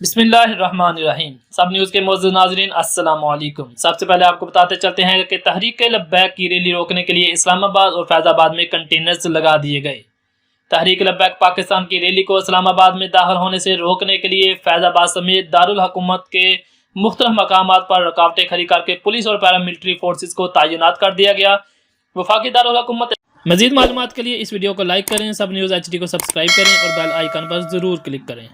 بسم اللہ الرحمن الرحیم۔ سب نیوز کے معزز ناظرین السلام علیکم۔ سب سے پہلے آپ کو بتاتے چلتے ہیں کہ تحریک لبیک کی ریلی روکنے کے لیے اسلام آباد اور فیض آباد میں کنٹینرز لگا دیے گئے۔ تحریک لبیک پاکستان کی ریلی کو اسلام آباد میں داخل ہونے سے روکنے کے لیے فیض آباد سمیت دارالحکومت کے مختلف مقامات پر رکاوٹیں کھڑی کر کے پولیس اور پیراملٹری فورسز کو تعینات کر دیا گیا۔ وفاقی دارالحکومت مزید معلومات کے لیے اس ویڈیو کو لائک کریں، سب نیوز HD کو سبسکرائب کریں اور بیل آئیکن پر ضرور کلک کریں۔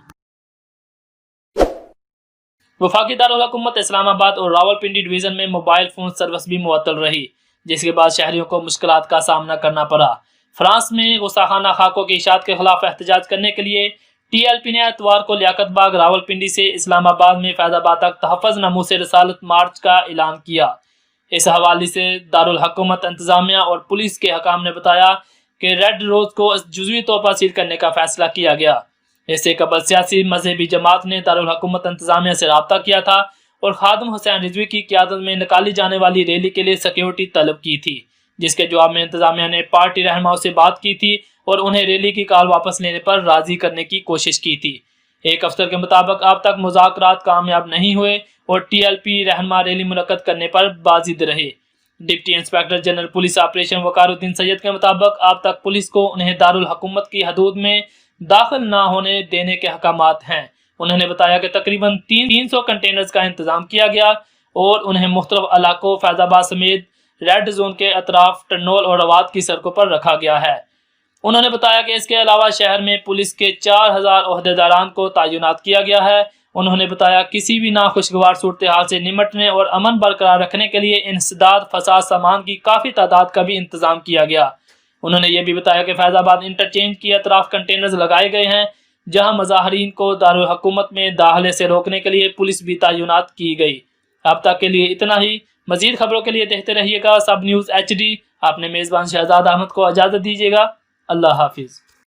وفاقی دارالحکومت اسلام آباد اور راولپنڈی ڈویژن میں موبائل فون سروس بھی معطل رہی، جس کے بعد شہریوں کو مشکلات کا سامنا کرنا پڑا۔ فرانس میں غصہ خاکوں کی اشاعت کے خلاف احتجاج کرنے کے لیے TLP نے اتوار کو لیاقت باغ راولپنڈی سے اسلام آباد میں فیض آباد تک تحفظ ناموس رسالت مارچ کا اعلان کیا۔ اس حوالے سے دارالحکومت انتظامیہ اور پولیس کے حکام نے بتایا کہ ریڈ روز کو جزوی طور پر سیل کرنے کا فیصلہ کیا گیا۔ اس سے قبل سیاسی مذہبی جماعت نے دارالحکومت انتظامیہ سے رابطہ کیا تھا اور خادم حسین رضوی کی قیادت میں نکالی جانے والی ریلی کے لیے سیکیورٹی طلب کی تھی، جس کے جواب میں انتظامیہ نے پارٹی رہنماؤں سے بات کی تھی اور انہیں ریلی کی کال واپس لینے پر راضی کرنے کی کوشش کی تھی۔ ایک افسر کے مطابق اب تک مذاکرات کامیاب نہیں ہوئے اور TLP رہنما ریلی منعقد کرنے پر بازید رہے۔ Deputy inspector general police operation Waqar uddin Syed کے مطابق اب تک پولیس کو انہیں دارالحکومت کی حدود میں داخل نہ ہونے دینے کے احکامات ہیں۔ انہوں نے بتایا کہ تقریباً 300 کنٹینرز کا انتظام کیا گیا اور انہیں مختلف علاقوں فیض آباد سمیت ریڈ زون کے اطراف ٹنول اور رواد کی سڑکوں پر رکھا گیا ہے۔ انہوں نے بتایا کہ اس کے علاوہ شہر میں پولیس کے 4000 عہدیداران کو تعینات کیا گیا ہے۔ انہوں نے بتایا کسی بھی ناخوشگوار صورتحال سے نمٹنے اور امن برقرار رکھنے کے لیے انسداد فساد سامان کی کافی تعداد کا بھی انتظام کیا گیا۔ انہوں نے یہ بھی بتایا کہ فیض آباد انٹرچینج کی اطراف کنٹینرز لگائے گئے ہیں، جہاں مظاہرین کو دارالحکومت میں داخلے سے روکنے کے لیے پولیس بھی تعینات کی گئی۔ اب تک کے لیے اتنا ہی۔ مزید خبروں کے لیے دیکھتے رہیے گا سب نیوز HD۔ اپنے میزبان شہزاد احمد کو اجازت دیجیے گا۔ اللہ حافظ۔